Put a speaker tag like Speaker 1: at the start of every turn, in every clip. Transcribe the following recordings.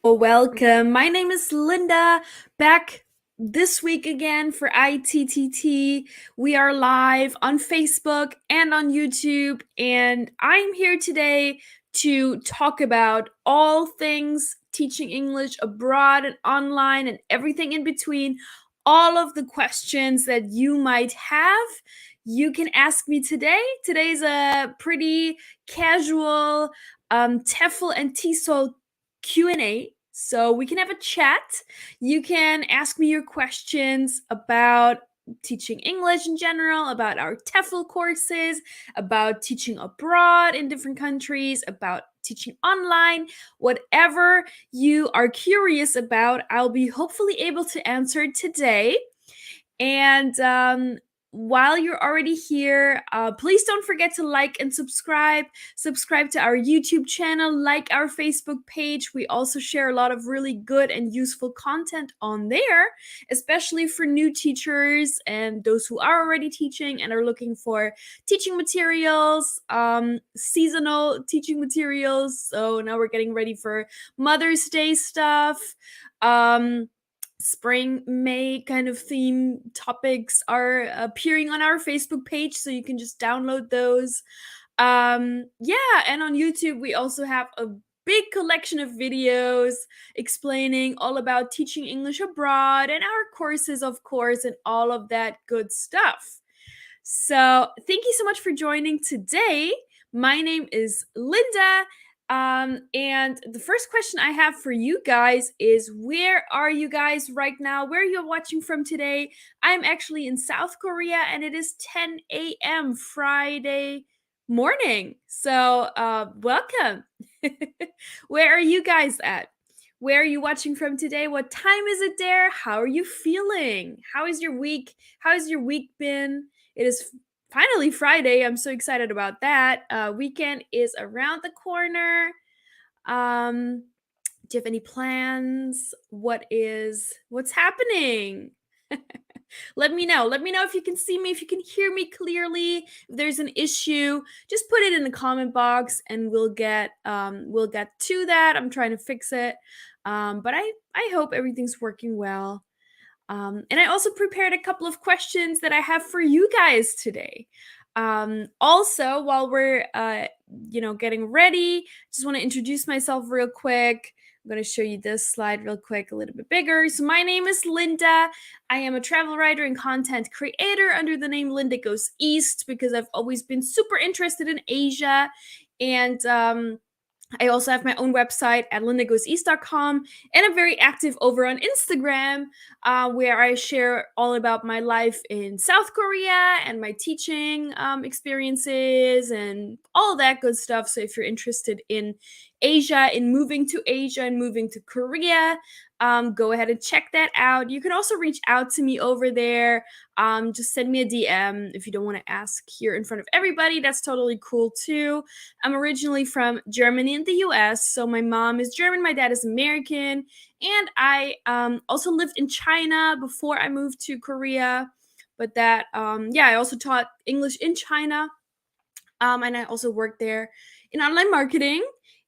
Speaker 1: Welcome. My name is Linda, back this week again for ITTT. We are live on Facebook and on YouTube, and I'm here today to talk about all things teaching English abroad and online and everything in between. All of the questions that you might have, you can ask me today. Today's a pretty casual TEFL and TESOL Q&A, so we can have a chat. You can ask me your questions about teaching English in general, about our TEFL courses, about teaching abroad in different countries, about teaching online, whatever you are curious about, I'll be hopefully able to answer today. And while you're already here, please don't forget to like and subscribe. Subscribe to our YouTube channel, like our Facebook page. We also share a lot of really good and useful content on there, especially for new teachers and those who are already teaching and are looking for teaching materials, seasonal teaching materials. So now we're getting ready for Mother's Day stuff. Spring, May kind of theme topics are appearing on our Facebook page, so you can just download those. Yeah, and on YouTube, we also have a big collection of videos explaining all about teaching English abroad and our courses, of course, and all of that good stuff. So, thank you so much for joining today. My name is Linda. And the first question I have for you guys is, where are you guys right now? Where are you watching from today? I'm actually in South Korea and it is 10 a.m. Friday morning. So, welcome. Where are you guys at? Where are you watching from today? What time is it there? How are you feeling? How is your week? How has your week been? It is finally Friday. I'm so excited about that. Weekend is around the corner. Do you have any plans? What's happening? Let me know. Let me know if you can see me, if you can hear me clearly. If there's an issue, just put it in the comment box and we'll get to that. I'm trying to fix it. But I hope everything's working well. And I also prepared a couple of questions that I have for you guys today. Also, while we're getting ready, just want to introduce myself real quick. I'm going to show you this slide real quick, a little bit bigger. So my name is Linda. I am a travel writer and content creator under the name Linda Goes East because I've always been super interested in Asia. And I also have my own website at lindagoeseast.com, and I'm very active over on Instagram, where I share all about my life in South Korea and my teaching experiences and all that good stuff. So if you're interested in Asia, in moving to Asia and moving to Korea, go ahead and check that out. You can also reach out to me over there. Just send me a DM if you don't want to ask here in front of everybody. That's totally cool too. I'm originally from Germany in the US. So my mom is German, my dad is American. And I also lived in China before I moved to Korea. But that, I also taught English in China. And I also worked there in online marketing.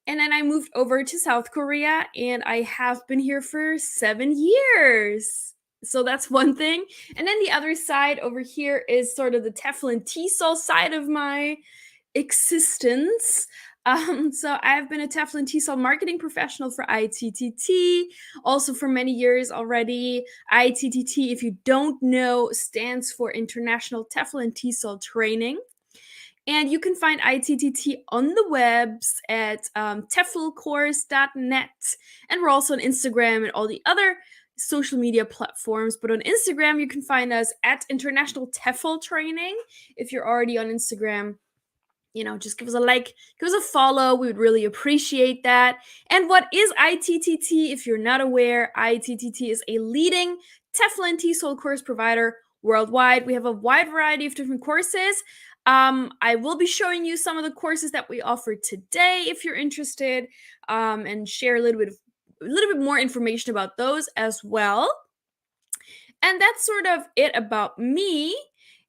Speaker 1: And then I moved over to South Korea, and I have been here for 7 years. So that's one thing. And then the other side over here is sort of the TEFL and TESOL side of my existence. So I've been a TEFL and TESOL marketing professional for ITTT, also for many years already. ITTT, if you don't know, stands for International TEFL and TESOL Training. And you can find ITTT on the webs at teflcourse.net. And we're also on Instagram and all the other social media platforms. But on Instagram, you can find us at International TEFL Training. If you're already on Instagram, just give us a like, give us a follow. We would really appreciate that. And what is ITTT? If you're not aware, ITTT is a leading TEFL and TESOL course provider worldwide. We have a wide variety of different courses. I will be showing you some of the courses that we offer today if you're interested, and share a little bit more information about those as well. And that's sort of it about me.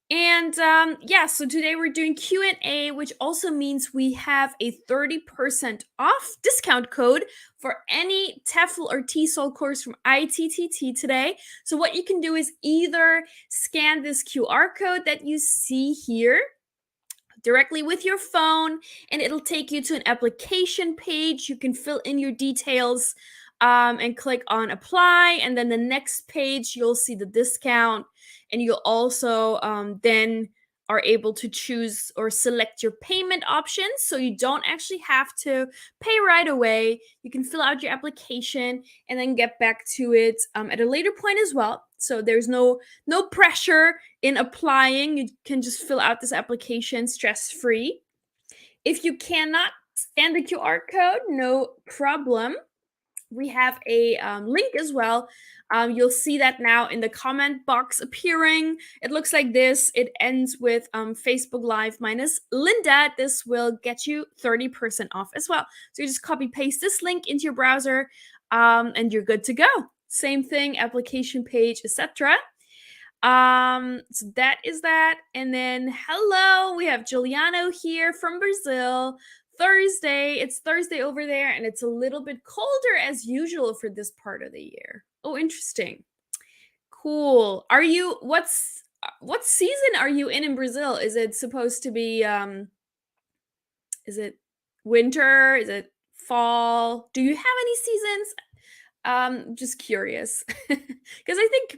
Speaker 1: And yeah, so today we're doing Q&A, which also means we have a 30% off discount code for any TEFL or TESOL course from ITTT today. So what you can do is either scan this QR code that you see here directly with your phone, and it'll take you to an application page. You can fill in your details and click on apply, and then the next page you'll see the discount, and you'll also then are able to choose or select your payment options, so you don't actually have to pay right away. You can fill out your application and then get back to it at a later point as well. So there's no pressure in applying. You can just fill out this application stress-free. If you cannot scan the QR code, no problem. We have a link as well. You'll see that now in the comment box appearing. It looks like this. It ends with Facebook Live minus Linda. This will get you 30% off as well. So you just copy paste this link into your browser and you're good to go. Same thing, application page, etc. So that is that. And then hello, we have Juliana here from Brazil. It's Thursday over there, and it's a little bit colder as usual for this part of the year. Oh, interesting. Cool. What season are you in Brazil? Is it supposed to be is it winter? Is it fall? Do you have any seasons? Just curious. Because I think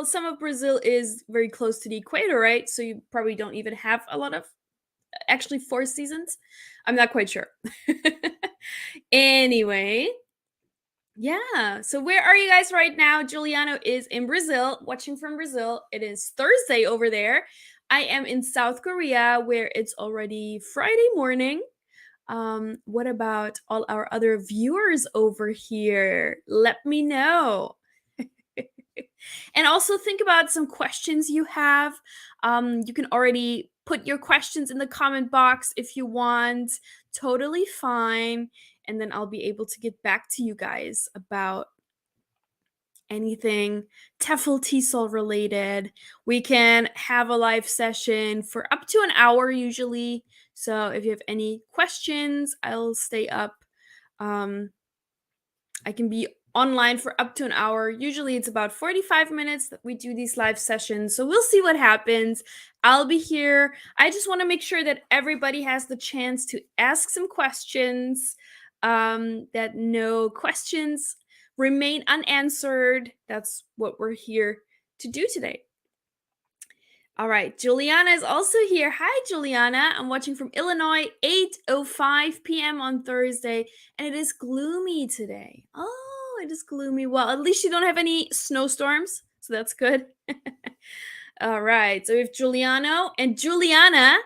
Speaker 1: some of Brazil is very close to the equator, right? So you probably don't even have a lot of actually 4 seasons. I'm not quite sure. Anyway, yeah. So where are you guys right now? Juliano is in Brazil, watching from Brazil. It is Thursday over there. I am in South Korea, where it's already Friday morning. What about all our other viewers over here? Let me know. And also think about some questions you have. You can already put your questions in the comment box if you want. Totally fine. And then I'll be able to get back to you guys about anything TEFL TESOL related. We can have a live session for up to an hour usually. So if you have any questions, I'll stay up. I can be online for up to an hour. Usually it's about 45 minutes that we do these live sessions. So we'll see what happens. I'll be here. I just want to make sure that everybody has the chance to ask some questions, that no questions remain unanswered. That's what we're here to do today. All right, Juliana is also here. Hi, Juliana. I'm watching from Illinois, 8:05 p.m. on Thursday, and it is gloomy today. Oh, it is gloomy. Well, at least you don't have any snowstorms, so that's good. All right, so we have Juliano and Juliana,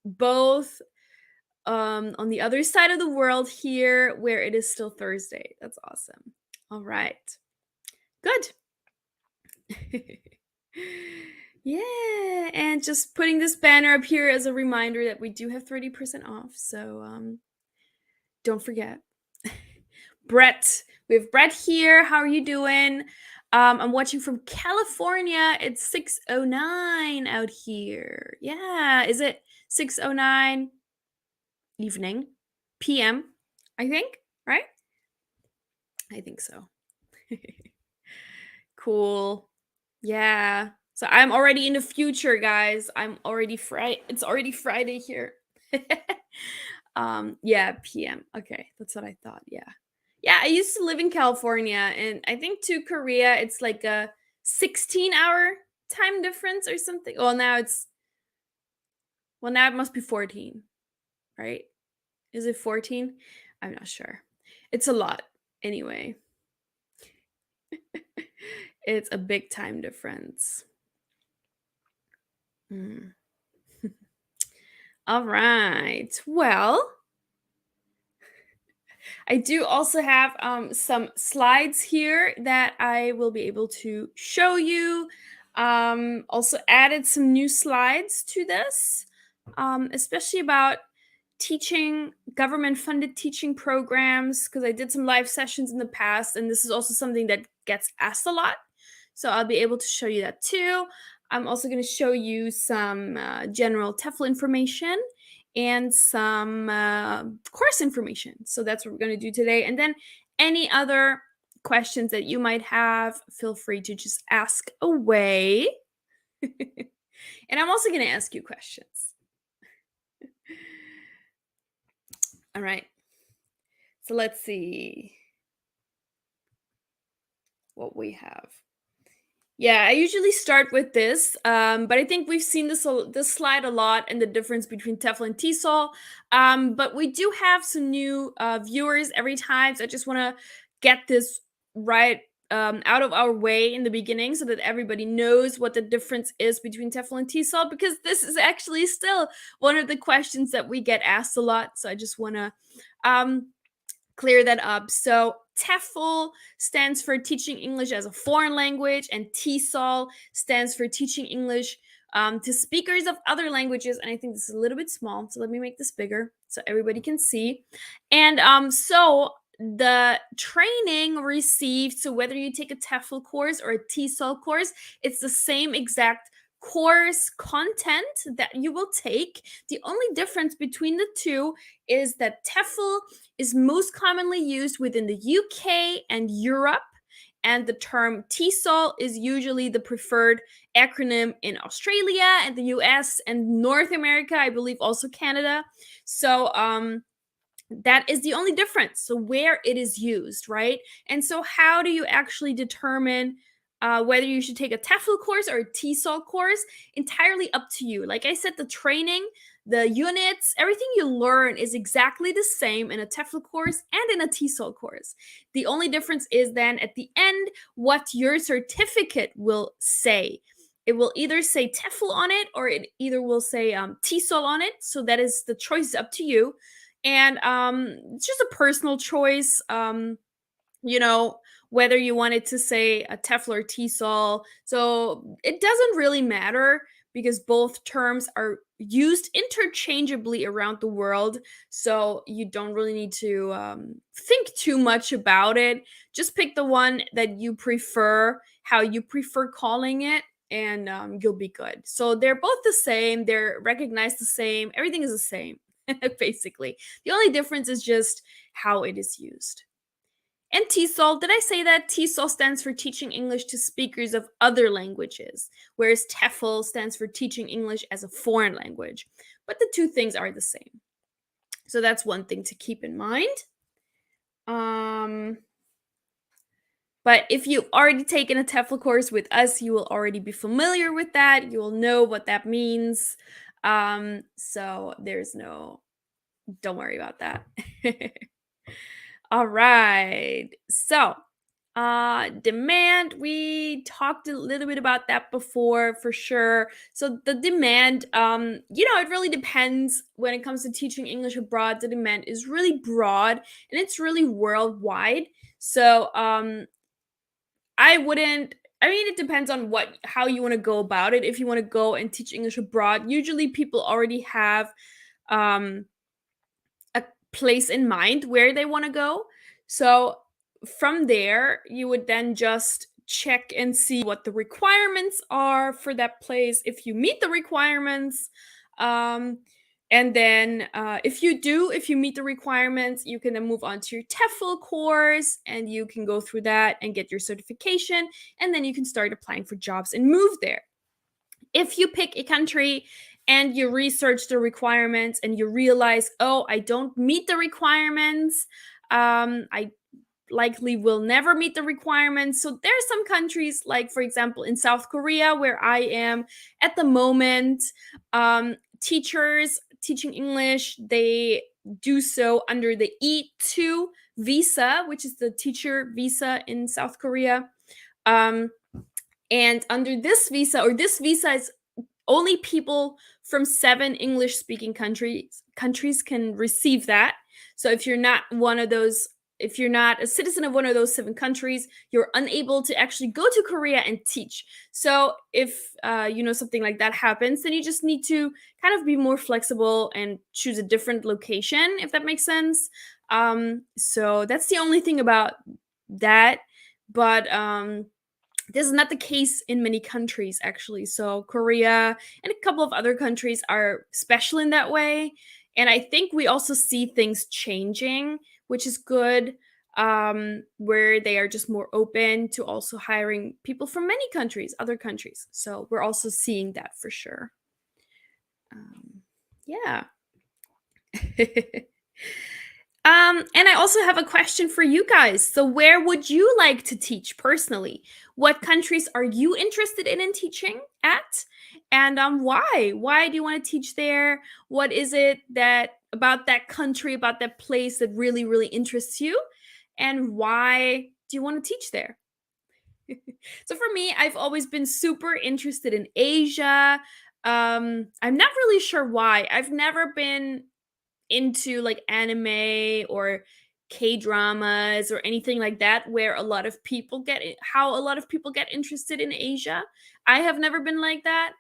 Speaker 1: both on the other side of the world here, where it is still Thursday. That's awesome. All right, good. Yeah, and just putting this banner up here as a reminder that we do have 30% off, so don't forget. Brett, we have Brett here. How are you doing? I'm watching from California. It's 6:09 out here. Yeah, is it 6:09 evening, p.m., I think, right? I think so. Cool. Yeah. So I'm already in the future, guys. I'm already Friday. It's already Friday here. Yeah, PM. Okay, that's what I thought. Yeah. Yeah, I used to live in California, and I think to Korea it's like a 16-hour time difference or something. Well, now it must be 14, right? Is it 14? I'm not sure. It's a lot anyway. It's a big time difference. All right. Well, I do also have some slides here that I will be able to show you. Also added some new slides to this, especially about teaching, government-funded teaching programs, because I did some live sessions in the past, and this is also something that gets asked a lot. So I'll be able to show you that too. I'm also going to show you some general TEFL information and some course information. So that's what we're going to do today. And then any other questions that you might have, feel free to just ask away. And I'm also going to ask you questions. All right. So let's see what we have. Yeah, I usually start with this, but I think we've seen this slide a lot and the difference between TEFL and TESOL. But we do have some new viewers every time, so I just want to get this right out of our way in the beginning so that everybody knows what the difference is between TEFL and TESOL, because this is actually still one of the questions that we get asked a lot. So I just want to clear that up. So TEFL stands for Teaching English as a Foreign Language, and TESOL stands for Teaching English to speakers of other languages. And I think this is a little bit small, so let me make this bigger so everybody can see. And so the training received, so whether you take a TEFL course or a TESOL course, it's the same exact course content that you will take. The only difference between the two is that TEFL is most commonly used within the UK and Europe, and the term TESOL is usually the preferred acronym in Australia and the US and North America, I believe also Canada. So that is the only difference. So where it is used, right? And so how do you actually determine whether you should take a TEFL course or a TESOL course? Entirely up to you. Like I said, the training, the units, everything you learn is exactly the same in a TEFL course and in a TESOL course. The only difference is then at the end what your certificate will say. It will either say TEFL on it or it either will say TESOL on it. So that is the choice up to you. And it's just a personal choice. You know, whether you wanted to say a TEFL or TESOL. So it doesn't really matter because both terms are used interchangeably around the world. So you don't really need to think too much about it. Just pick the one that you prefer, how you prefer calling it, and you'll be good. So they're both the same. They're recognized the same. Everything is the same, basically. The only difference is just how it is used. And TESOL, did I say that? TESOL stands for Teaching English to Speakers of Other Languages, whereas TEFL stands for Teaching English as a Foreign Language. But the two things are the same. So that's one thing to keep in mind. But if you've already taken a TEFL course with us, you will already be familiar with that. You will know what that means. So there's no, don't worry about that. All right. So, demand, we talked a little bit about that before for sure. So the demand, it really depends when it comes to teaching English abroad. The demand is really broad and it's really worldwide. So, it depends on how you want to go about it. If you want to go and teach English abroad, usually people already have a place in mind where they want to go. So from there, you would then just check and see what the requirements are for that place. If you meet the requirements, and then if you meet the requirements, you can then move on to your TEFL course and you can go through that and get your certification. And then you can start applying for jobs and move there. If you pick a country and you research the requirements and you realize, oh, I don't meet the requirements, I likely will never meet the requirements. So there are some countries, like for example in South Korea, where I am at the moment, teachers teaching English, they do so under the E2 visa, which is the teacher visa in South Korea. And under this visa is only people from 7 English-speaking countries can receive that. So if you're not a citizen of one of those 7 countries, you're unable to actually go to Korea and teach. So if something like that happens, then you just need to kind of be more flexible and choose a different location, if that makes sense. So that's the only thing about that. But This is not the case in many countries, actually. So Korea and a couple of other countries are special in that way. And I think we also see things changing, which is good, where they are just more open to also hiring people from many countries, other countries. So we're also seeing that for sure. Yeah. And I also have a question for you guys. So, where would you like to teach personally? What countries are you interested in teaching at? And why? Why do you want to teach there? What is it that about that country, about that place that really, really interests you? And why do you want to teach there? So for me, I've always been super interested in Asia. I'm not really sure why. I've never been into like anime or K-dramas or anything like that where a lot of people get it, how a lot of people get interested in Asia. I have never been like that.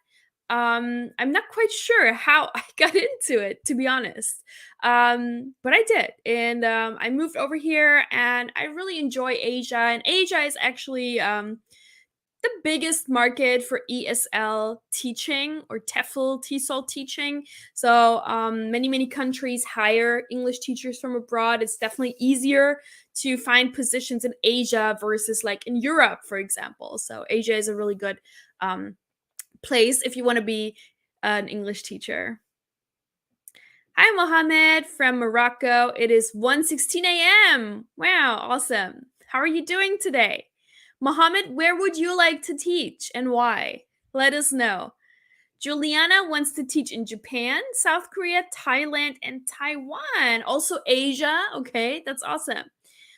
Speaker 1: I'm not quite sure how I got into it, to be honest. But I did. And I moved over here and I really enjoy Asia. And Asia is actually the biggest market for ESL teaching or TEFL, TESOL teaching. So many countries hire English teachers from abroad. It's definitely easier to find positions in Asia versus like in Europe, for example. So Asia is a really good place if you want to be an English teacher. Hi, Mohammed from Morocco. It is 1:16 a.m. Wow, awesome. How are you doing today? Mohammed, where would you like to teach and why? Let us know. Juliana wants to teach in Japan, South Korea, Thailand, and Taiwan. Also Asia. Okay, that's awesome.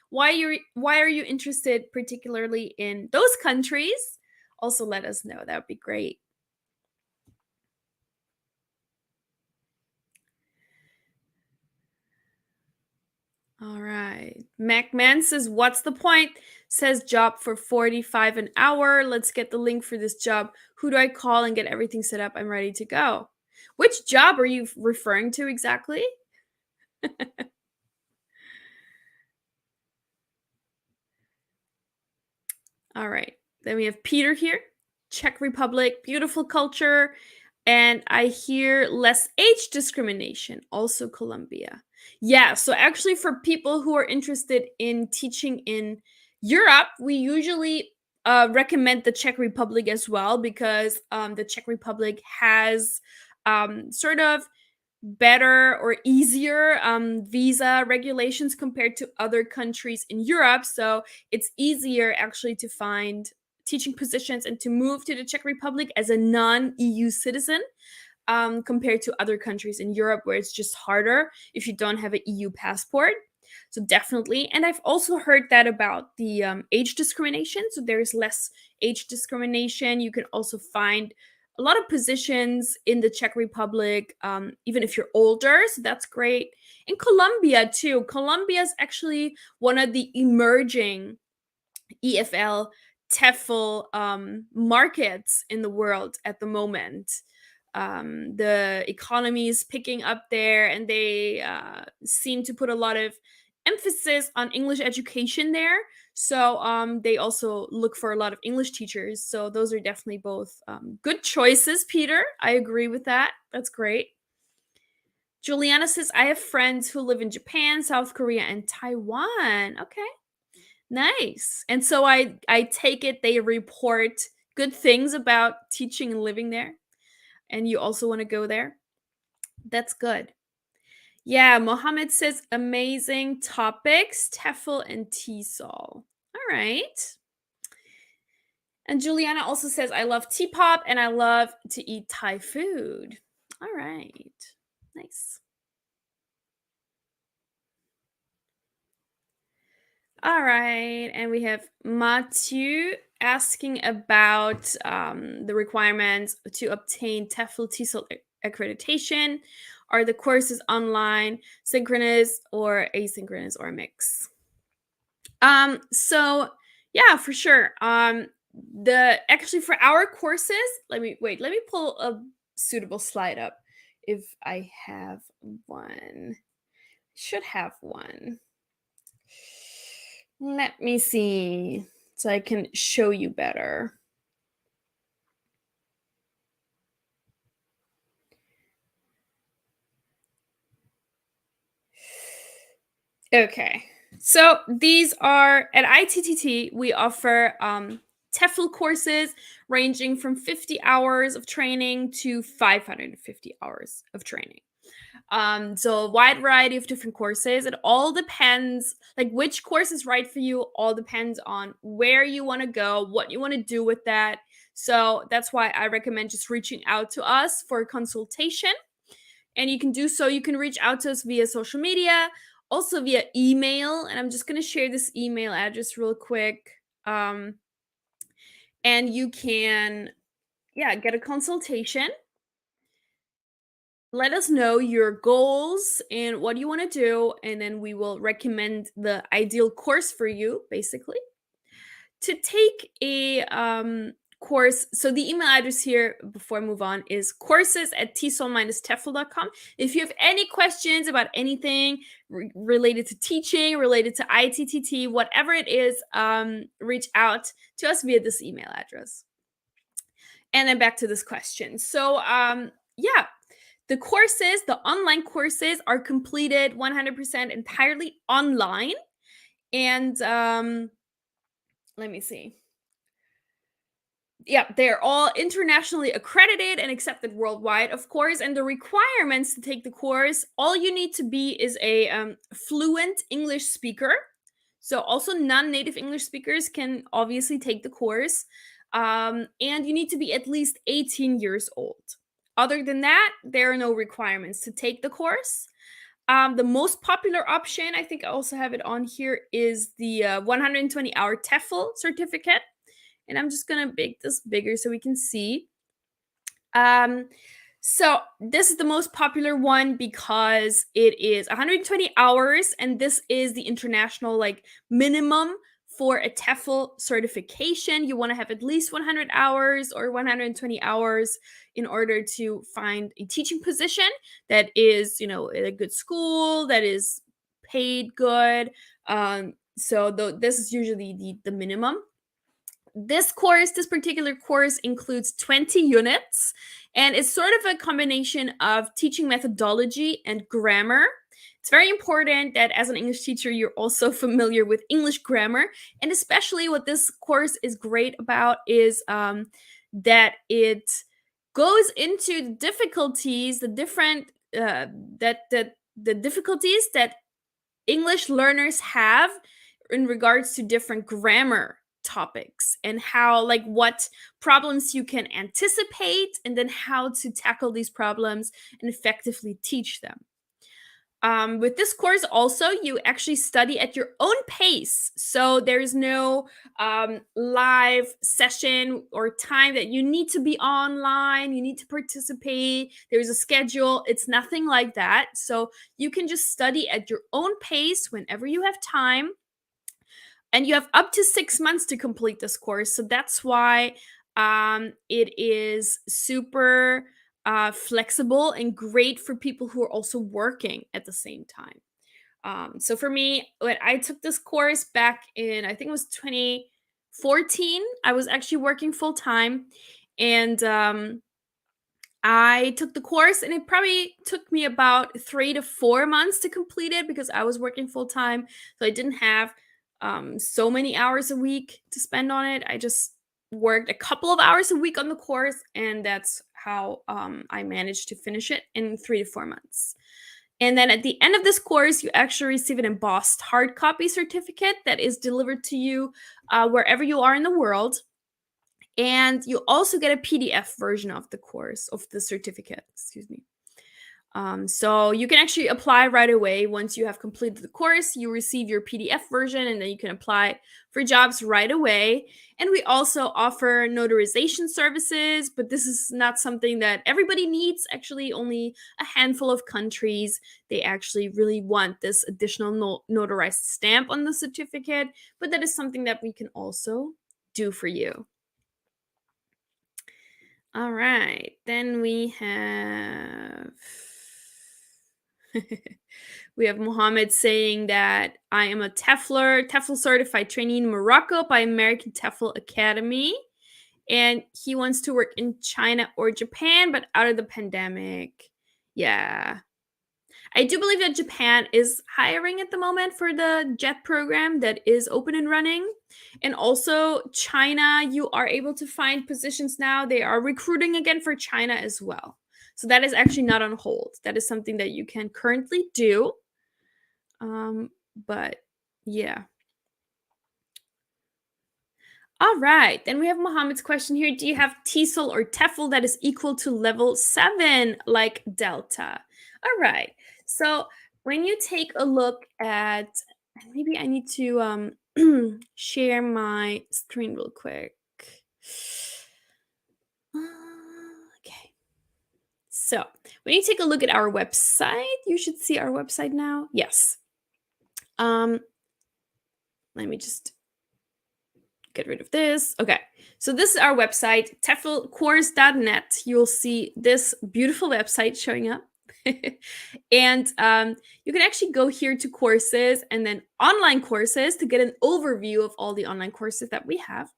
Speaker 1: Why are you interested particularly in those countries? Also let us know. That would be great. All right. MacMan says, what's the point? Says job for 45 an hour. Let's get the link for this job. Who do I call and get everything set up? I'm ready to go. Which job are you referring to exactly? All right. Then we have Peter here. Czech Republic, beautiful culture. And I hear less age discrimination, also Colombia. Yeah, so actually, for people who are interested in teaching in Europe, we usually recommend the Czech Republic as well because the Czech Republic has sort of better or easier visa regulations compared to other countries in Europe. So it's easier actually to find teaching positions and to move to the Czech Republic as a non EU citizen compared to other countries in Europe where it's just harder if you don't have an EU passport. So definitely. And I've also heard that about the age discrimination. So there's less age discrimination. You can also find a lot of positions in the Czech Republic, even if you're older. So that's great. In Colombia, too. Colombia is actually one of the emerging EFL, TEFL markets in the world at the moment. The economy is picking up there, and they seem to put a lot of emphasis on English education there. So they also look for a lot of English teachers. So those are definitely both good choices, Peter. I agree with that. That's great. Juliana says, I have friends who live in Japan, South Korea, and Taiwan. Okay. Nice. And so I take it they report good things about teaching and living there, and you also want to go there. That's good. Yeah, Mohammed says amazing topics, TEFL and TESOL. All right. And Juliana also says I love T-pop and I love to eat Thai food. All right. Nice. All right, and we have Mathieu asking about the requirements to obtain TEFL TESOL accreditation. Are the courses online, synchronous, or asynchronous, or a mix? So yeah, for sure. The actually for our courses, let me pull a suitable slide up if I have one. Should have one. Let me see. so I can show you better. Okay. So these are at ITTT, we offer TEFL courses ranging from 50 hours of training to 550 hours of training. So a wide variety of different courses. It all depends, like which course is right for you, all depends on where you want to go, what you want to do with that. So that's why I recommend just reaching out to us for a consultation. And you can do so. You can reach out to us via social media, also via email. And I'm just going to share this email address real quick. And you can, yeah, get a consultation. Let us know your goals and what you want to do. And then we will recommend the ideal course for you, basically. To take a course, so the email address here before I move on is courses@tesol-tefl.com. If you have any questions about anything related to teaching, related to ITTT, whatever it is, reach out to us via this email address. And then back to this question. So yeah, the courses, the online courses are completed 100% entirely online. And let me see. Yeah, they're all internationally accredited and accepted worldwide, of course. And the requirements to take the course, all you need to be is a fluent English speaker. So also non-native English speakers can obviously take the course. And you need to be at least 18 years old. Other than that, there are no requirements to take the course. The most popular option, I think I also have it on here, is the 120-hour TEFL certificate. And I'm just going to make this bigger so we can see. So this is the most popular one because it is 120 hours, and this is the international like minimum for a TEFL certification. You want to have at least 100 hours or 120 hours in order to find a teaching position that is, in a good school, that is paid good. So this is usually the minimum. This particular course includes 20 units, and it's sort of a combination of teaching methodology and grammar. It's very important that as an English teacher, you're also familiar with English grammar. And especially what this course is great about is that it goes into the difficulties, the difficulties that English learners have in regards to different grammar topics, and how, like, what problems you can anticipate, and then how to tackle these problems and effectively teach them. With this course also, you actually study at your own pace. So there's no live session or time that you need to be online, you need to participate, there's a schedule. It's nothing like that. So you can just study at your own pace whenever you have time. And you have up to 6 months to complete this course. So that's why it is super flexible and great for people who are also working at the same time. So for me, when I took this course back in, I think it was 2014, I was actually working full time. And I took the course, and it probably took me about 3 to 4 months to complete it because I was working full time. So I didn't have so many hours a week to spend on it. I just worked a couple of hours a week on the course, and that's how I managed to finish it in 3 to 4 months. And then at the end of this course, you actually receive an embossed hard copy certificate that is delivered to you wherever you are in the world. And you also get a PDF version of the course, of the certificate, excuse me. So you can actually apply right away. Once you have completed the course, you receive your PDF version, and then you can apply for jobs right away. And we also offer notarization services, but this is not something that everybody needs. Actually, only a handful of countries, they actually really want this additional notarized stamp on the certificate, but that is something that we can also do for you. All right, then we have We have Mohammed saying that I am a TEFL certified trainee in Morocco by American TEFL Academy. And he wants to work in China or Japan, but out of the pandemic. Yeah. I do believe that Japan is hiring at the moment for the JET program that is open and running. And also, China, you are able to find positions now. They are recruiting again for China as well. So that is actually not on hold. That is something that you can currently do. But yeah. All right. Then we have Mohammed's question here. Do you have TESOL or TEFL that is equal to level 7, like Delta? All right. So when you take a look at, maybe I need to share my screen real quick. Okay. So when you take a look at our website, you should see our website now. Yes. Let me just get rid of this. Okay. So this is our website, teflcourse.net. You'll see this beautiful website showing up. And you can actually go here to courses and then online courses to get an overview of all the online courses that we have.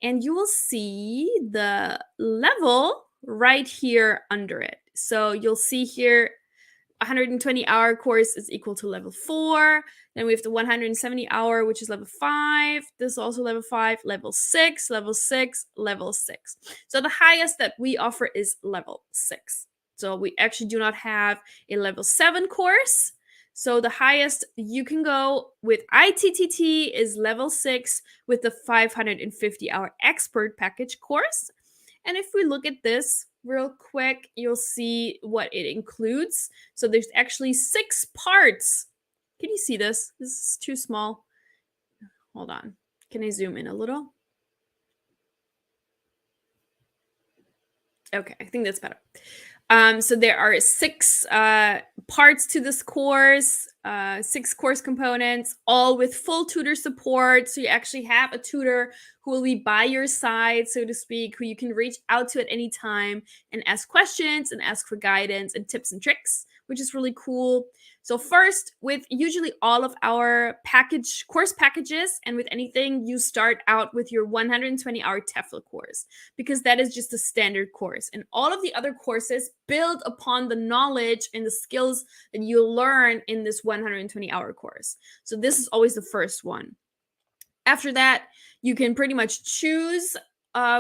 Speaker 1: And you will see the level right here under it. So you'll see here 120-hour course is equal to level 4. Then we have the 170-hour, which is level 5. This is also level 5, level 6, level 6, level 6. So the highest that we offer is level 6. So we actually do not have a level 7 course. So the highest you can go with ITTT is level 6 with the 550-hour expert package course. And if we look at this real quick, you'll see what it includes. So there's actually 6 parts. Can you see this? This is too small. Hold on. Can I zoom in a little? Okay, I think that's better. So there are 6 parts to this course, 6 course components, all with full tutor support. So you actually have a tutor who will be by your side, so to speak, who you can reach out to at any time and ask questions and ask for guidance and tips and tricks, which is really cool. So first, with usually all of our course packages, and with anything, you start out with your 120-hour TEFL course, because that is just a standard course. And all of the other courses build upon the knowledge and the skills that you learn in this 120-hour course. So this is always the first one. After that, you can pretty much choose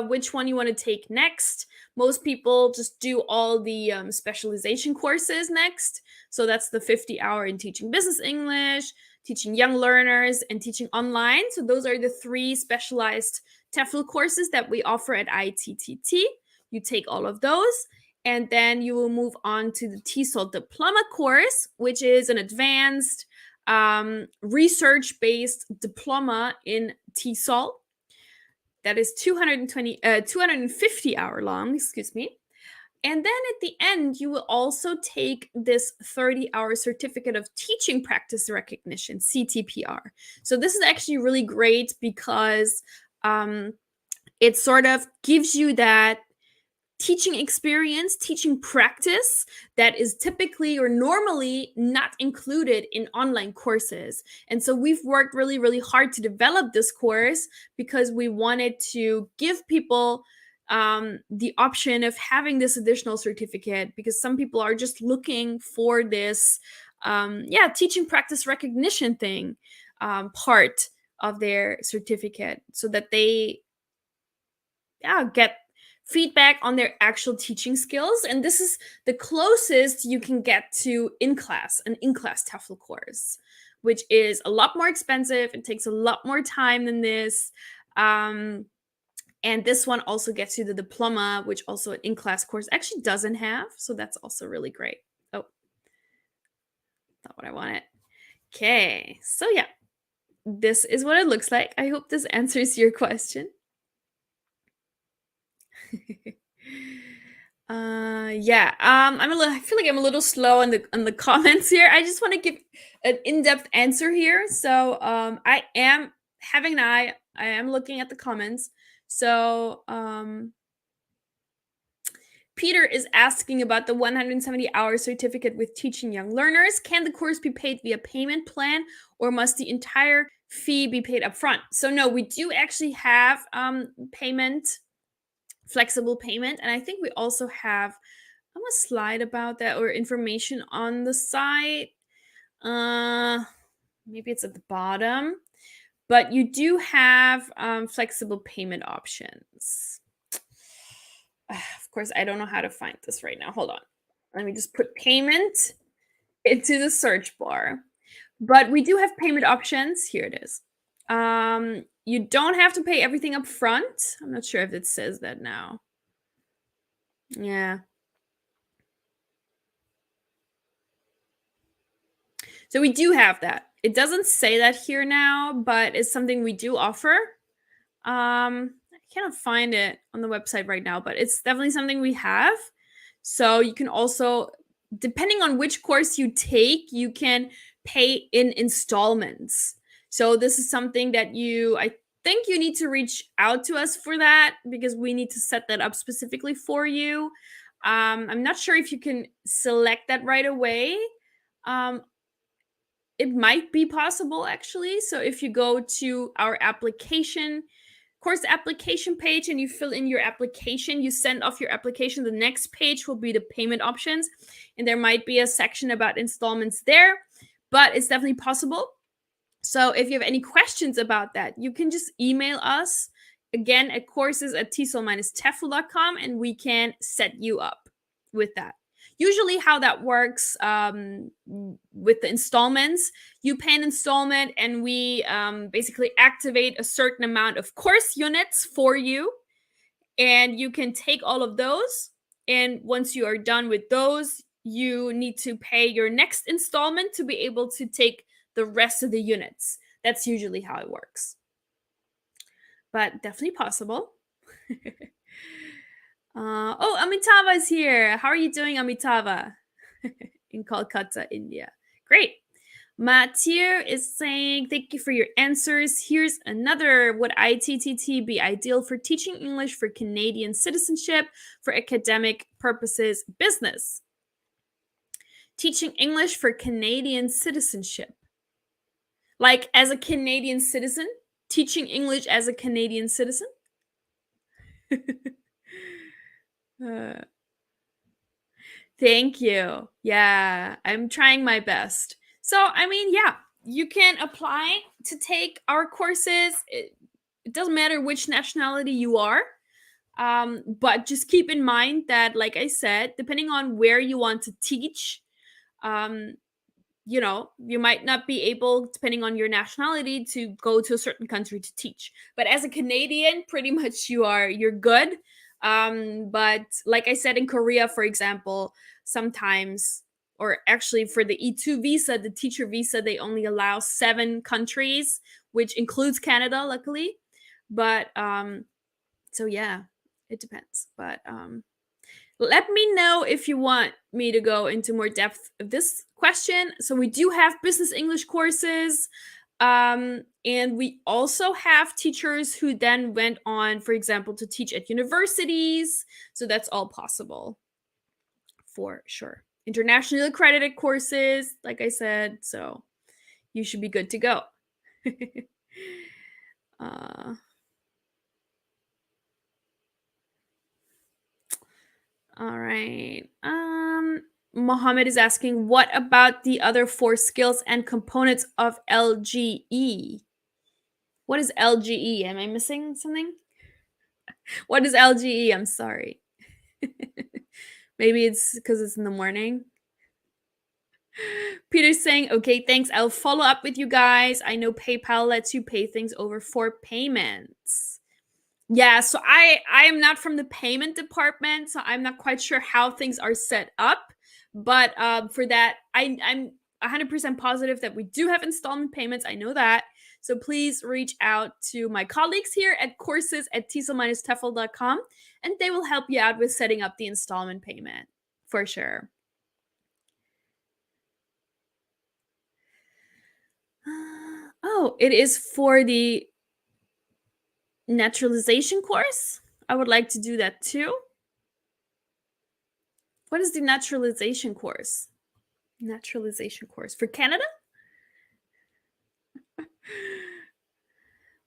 Speaker 1: which one you want to take next. Most people just do all the specialization courses next. So that's the 50-hour in teaching business English, teaching young learners, and teaching online. So those are the 3 specialized TEFL courses that we offer at ITTT. You take all of those, and then you will move on to the TESOL diploma course, which is an advanced research-based diploma in TESOL. That is 250 hour long, excuse me. And then at the end, you will also take this 30-hour certificate of teaching practice recognition, CTPR. So this is actually really great because it sort of gives you that teaching experience, teaching practice that is typically or normally not included in online courses. And so we've worked really, really hard to develop this course because we wanted to give people the option of having this additional certificate, because some people are just looking for this teaching practice recognition thing, part of their certificate, so that they get feedback on their actual teaching skills. And this is the closest you can get to an in-class TEFL course, which is a lot more expensive. It takes a lot more time than this. And this one also gets you the diploma, which also an in-class course actually doesn't have. So that's also really great. Oh, not what I wanted. Okay, so yeah, this is what it looks like. I hope this answers your question. I feel like I'm a little slow on the comments here. I just want to give an in-depth answer here. So I am having an eye. I am looking at the comments. So Peter is asking about the 170-hour certificate with teaching young learners. Can the course be paid via payment plan, or must the entire fee be paid upfront? So no, we do actually have payment, flexible payment, and I think we also have a slide about that or information on the site. Maybe it's at the bottom, but you do have flexible payment options. Of course, I don't know how to find this right now. Hold on. Let me just put payment into the search bar. But we do have payment options. Here it is. You don't have to pay everything up front. I'm not sure if it says that now. Yeah. So we do have that. It doesn't say that here now, but it's something we do offer. I cannot find it on the website right now, but it's definitely something we have. So you can also, depending on which course you take, you can pay in installments. So this is something that I think you need to reach out to us for that, because we need to set that up specifically for you. I'm not sure if you can select that right away. It might be possible, actually. So if you go to our course application page, and you fill in your application, you send off your application, the next page will be the payment options, and there might be a section about installments there, but it's definitely possible. So if you have any questions about that, you can just email us again at courses@tesol-tefl.com, and we can set you up with that. Usually how that works with the installments, you pay an installment, and we basically activate a certain amount of course units for you, and you can take all of those, and once you are done with those, you need to pay your next installment to be able to take the rest of the units. That's usually how it works, but definitely possible. Oh, Amitava is here. How are you doing, Amitava? In Kolkata, India. Great. Mathieu is saying, thank you for your answers. Here's another. Would ITTT be ideal for teaching English for Canadian citizenship, for academic purposes, business? Teaching English for Canadian citizenship. Like as a Canadian citizen? Teaching English as a Canadian citizen? Thank you. Yeah, I'm trying my best. So, I mean, yeah, you can apply to take our courses. It doesn't matter which nationality you are. But just keep in mind that, like I said, depending on where you want to teach, you might not be able, depending on your nationality, to go to a certain country to teach. But as a Canadian, pretty much you're good. But like I said, in Korea, for example, sometimes, or actually for the E2 visa, the teacher visa, they only allow 7 countries, which includes Canada, luckily. But so yeah, it depends. But let me know if you want me to go into more depth of this question. So we do have business English courses. And we also have teachers who then went on, for example, to teach at universities. So that's all possible for sure. Internationally accredited courses, like I said. So you should be good to go. All right. Mohammed is asking, what about the other 4 skills and components of LGE? What is LGE? Am I missing something? What is LGE? I'm sorry. Maybe it's because it's in the morning. Peter's saying, okay, thanks. I'll follow up with you guys. I know PayPal lets you pay things over 4 payments. Yeah, so I am not from the payment department, so I'm not quite sure how things are set up. But for that, I'm 100% positive that we do have installment payments. I know that. So please reach out to my colleagues here at courses@tesol-tefl.com, and they will help you out with setting up the installment payment for sure. Oh, it is for the naturalization course. I would like to do that too. What is the naturalization course? Naturalization course for Canada?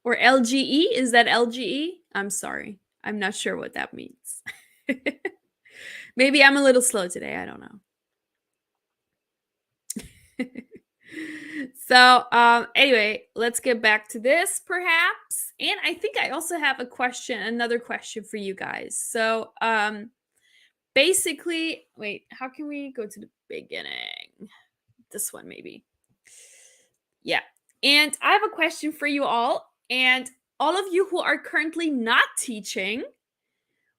Speaker 1: Or LGE? Is that LGE? I'm sorry. I'm not sure what that means. Maybe I'm a little slow today. I don't know. So, anyway, let's get back to this perhaps. And I think I also have another question for you guys. So, basically, wait, how can we go to the beginning? This one, maybe. Yeah. And I have a question for you all. And all of you who are currently not teaching,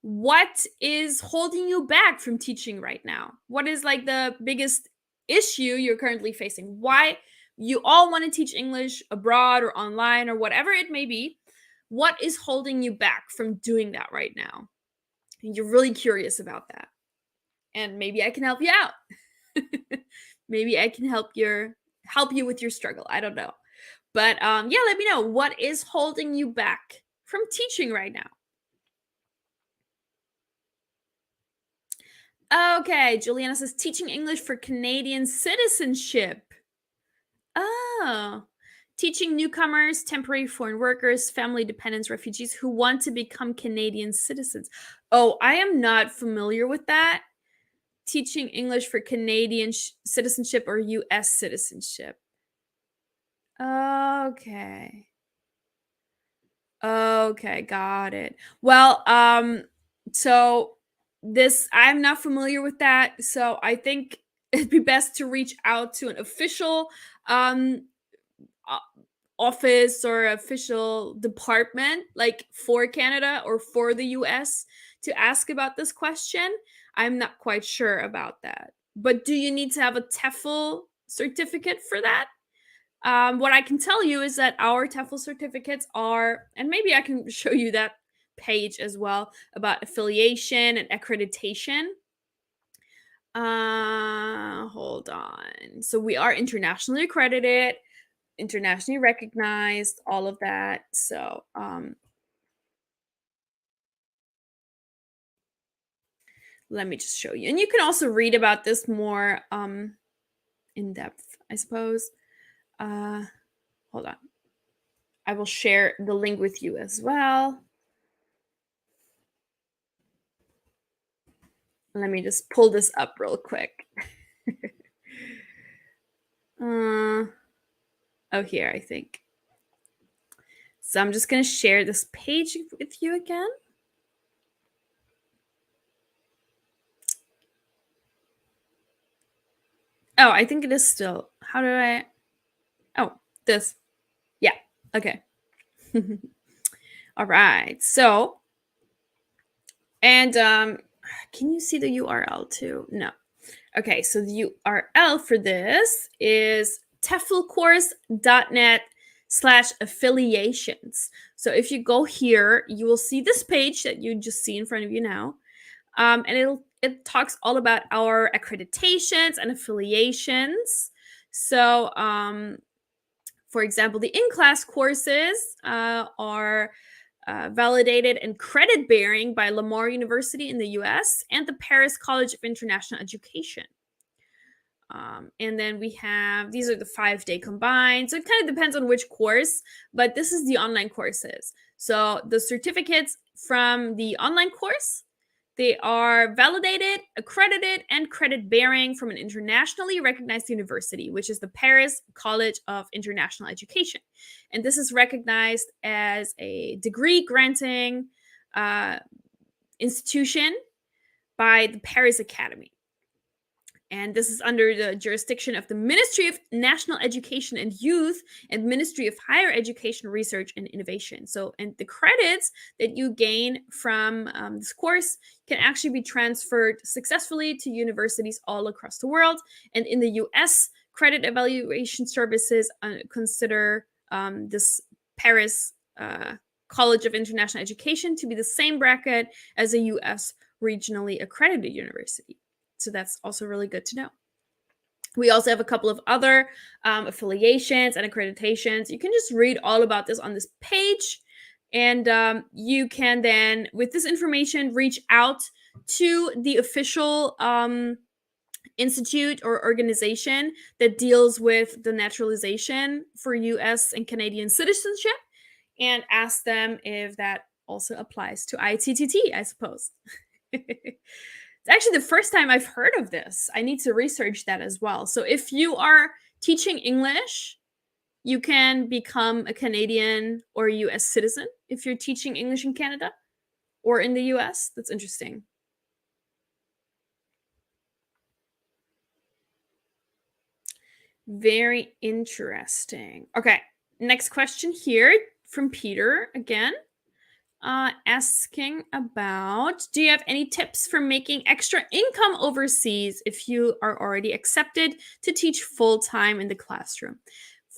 Speaker 1: what is holding you back from teaching right now? What is like the biggest issue you're currently facing? Why you all want to teach English abroad or online or whatever it may be? What is holding you back from doing that right now? And you're really curious about that. And maybe I can help you out. Maybe I can help you with your struggle. I don't know. But yeah, let me know, what is holding you back from teaching right now? Okay, Juliana says teaching English for Canadian citizenship. Oh, teaching newcomers, temporary foreign workers, family dependents, refugees who want to become Canadian citizens. Oh, I am not familiar with that. Teaching English for Canadian citizenship or US citizenship. Okay. Okay, got it. Well, so this I'm not familiar with that, so I think it'd be best to reach out to an official um office or official department like for Canada or for the US to ask about this question. I'm not quite sure about that. But do you need to have a TEFL certificate for that? What I can tell you is that our TEFL certificates are, and maybe I can show you that page as well about affiliation and accreditation. Hold on. So we are internationally accredited, internationally recognized, all of that. So, let me just show you. And you can also read about this more in depth, I suppose. Hold on. I will share the link with you as well. Let me just pull this up real quick. Oh, here, I think. So I'm just going to share this page with you again. Oh, I think it is still. How do I? Oh, this. Yeah. Okay. All right. So, and can you see the URL too? No. Okay. So the URL for this is teflcourse.net/affiliations. So if you go here, you will see this page that you just see in front of you now. And it talks all about our accreditations and affiliations. So, for example, the in-class courses are validated and credit bearing by Lamar University in the US and the Paris College of International Education. And then we have, these are the 5-day combined. So it kind of depends on which course, but this is the online courses. So the certificates from the online course, they are validated, accredited, and credit bearing from an internationally recognized university, which is the Paris College of International Education. And this is recognized as a degree granting institution by the Paris Academy. And this is under the jurisdiction of the Ministry of National Education and Youth and Ministry of Higher Education, Research, and Innovation. So, and the credits that you gain from this course can actually be transferred successfully to universities all across the world. And in the US, credit evaluation services consider this Paris College of International Education to be the same bracket as a US regionally accredited university. So that's also really good to know. We also have a couple of other affiliations and accreditations. You can just read all about this on this page. And you can then, with this information, reach out to the official institute or organization that deals with the naturalization for US and Canadian citizenship and ask them if that also applies to ITTT, I suppose. It's actually the first time I've heard of this. I need to research that as well. So if you are teaching English, you can become a Canadian or US citizen if you're teaching English in Canada or in the US. That's interesting. Very interesting. Okay, next question here from Peter again. Asking about, do you have any tips for making extra income overseas if you are already accepted to teach full-time in the classroom?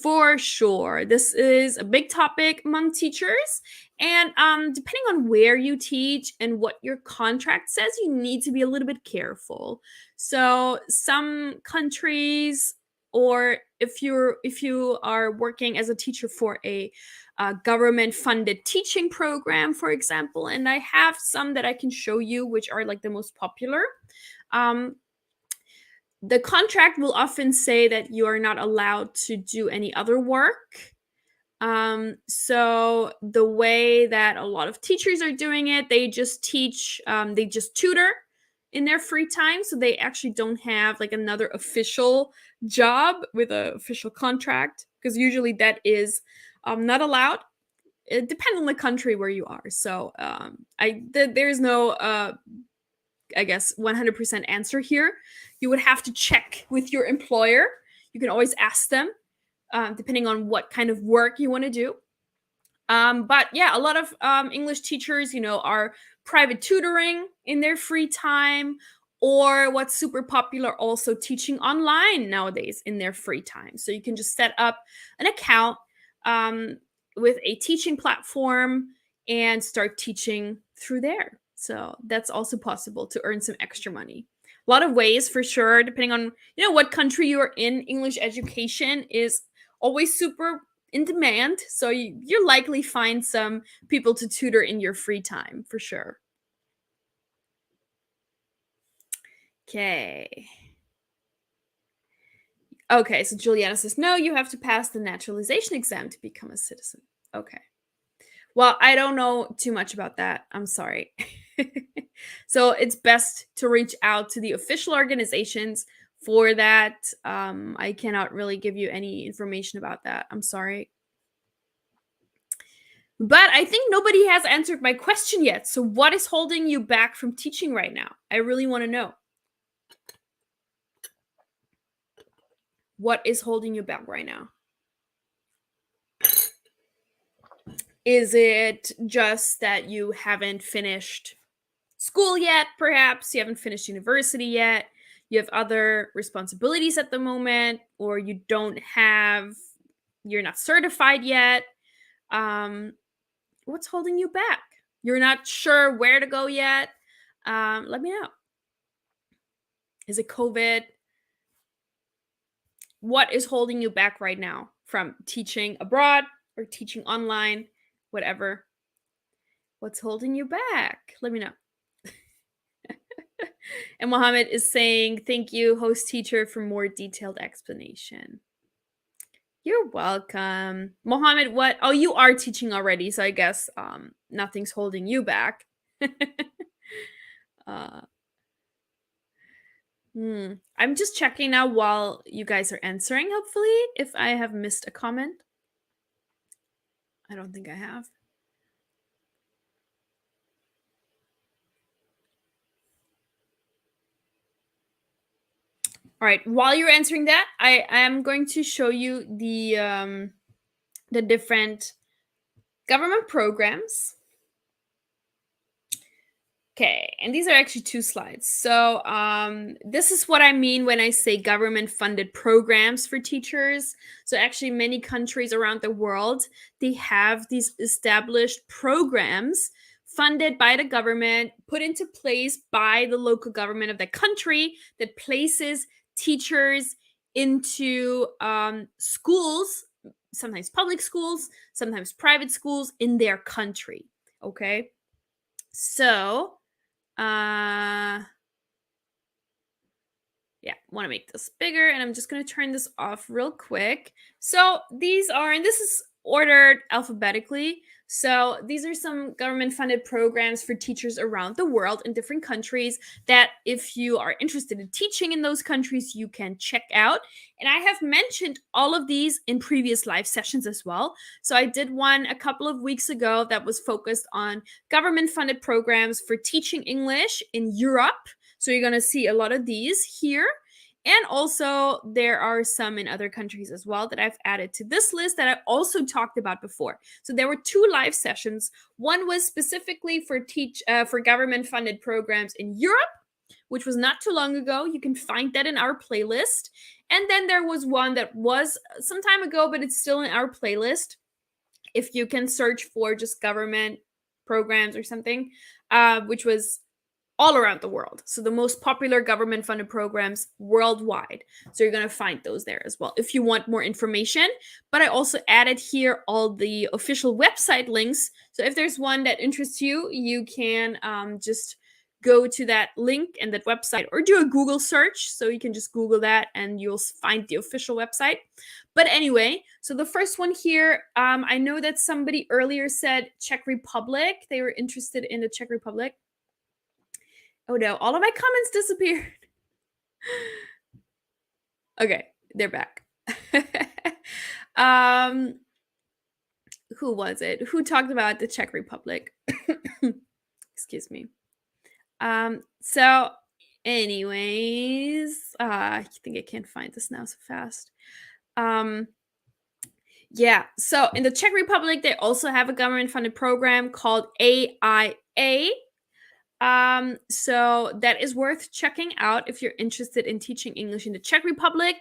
Speaker 1: For sure. This is a big topic among teachers. And depending on where you teach and what your contract says, you need to be a little bit careful. So some countries, or if you are working as a teacher for a government-funded teaching program, for example, and I have some that I can show you, which are like the most popular. The contract will often say that you are not allowed to do any other work. So the way that a lot of teachers are doing it, they just teach, they just tutor in their free time. So they actually don't have like another official job with an official contract, because usually that is not allowed. It depends on the country where you are. So there's no I guess 100% answer here. You would have to check with your employer. You can always ask them, depending on what kind of work you want to do. But yeah, a lot of English teachers, are private tutoring in their free time, or what's super popular, also teaching online nowadays in their free time. So you can just set up an account with a teaching platform and start teaching through there. So that's also possible to earn some extra money. A lot of ways for sure, depending on what country you're in. English education is always super in demand, so you'll likely find some people to tutor in your free time for sure. Okay. Okay, so Juliana says, no, you have to pass the naturalization exam to become a citizen. Okay. Well, I don't know too much about that. I'm sorry. So it's best to reach out to the official organizations for that. I cannot really give you any information about that. I'm sorry. But I think nobody has answered my question yet. So what is holding you back from teaching right now? I really want to know. What is holding you back right now? Is it just that you haven't finished school yet, perhaps? You haven't finished university yet? You have other responsibilities at the moment, or you're not certified yet? What's holding you back? You're not sure where to go yet? Let me know. Is it COVID? What is holding you back right now from teaching abroad or teaching online, whatever? What's holding you back? Let me know. And Mohammed is saying, thank you, host teacher, for more detailed explanation. You're welcome. Mohammed, what? Oh, you are teaching already, so I guess nothing's holding you back. I'm just checking now while you guys are answering, hopefully, if I have missed a comment. I don't think I have. All right, while you're answering that, I am going to show you the different government programs. Okay, and these are actually 2 slides. So this is what I mean when I say government-funded programs for teachers. So actually many countries around the world, they have these established programs funded by the government, put into place by the local government of the country, that places teachers into schools, sometimes public schools, sometimes private schools in their country. Okay, so Yeah, want to make this bigger, and I'm just going to turn this off real quick. So these are, and this is ordered alphabetically. So these are some government-funded programs for teachers around the world in different countries that if you are interested in teaching in those countries, you can check out. And I have mentioned all of these in previous live sessions as well. So I did one a couple of weeks ago that was focused on government-funded programs for teaching English in Europe. So you're going to see a lot of these here. And also there are some in other countries as well that I've added to this list that I also talked about before. So there were 2 live sessions. One was specifically for government-funded programs in Europe, which was not too long ago. You can find that in our playlist. And then there was one that was some time ago, but it's still in our playlist. If you can search for just government programs or something, which was all around the world. So the most popular government-funded programs worldwide. So you're going to find those there as well if you want more information. But I also added here all the official website links. So if there's one that interests you, you can just go to that link and that website, or do a Google search. So you can just Google that and you'll find the official website. But anyway, so the first one here, I know that somebody earlier said Czech Republic. They were interested in the Czech Republic. Oh no, all of my comments disappeared. Okay, they're back. Who was it? Who talked about the Czech Republic? Excuse me. So anyways, I think I can't find this now so fast. Yeah, so in the Czech Republic, they also have a government-funded program called AIA. So that is worth checking out if you're interested in teaching English in the Czech Republic.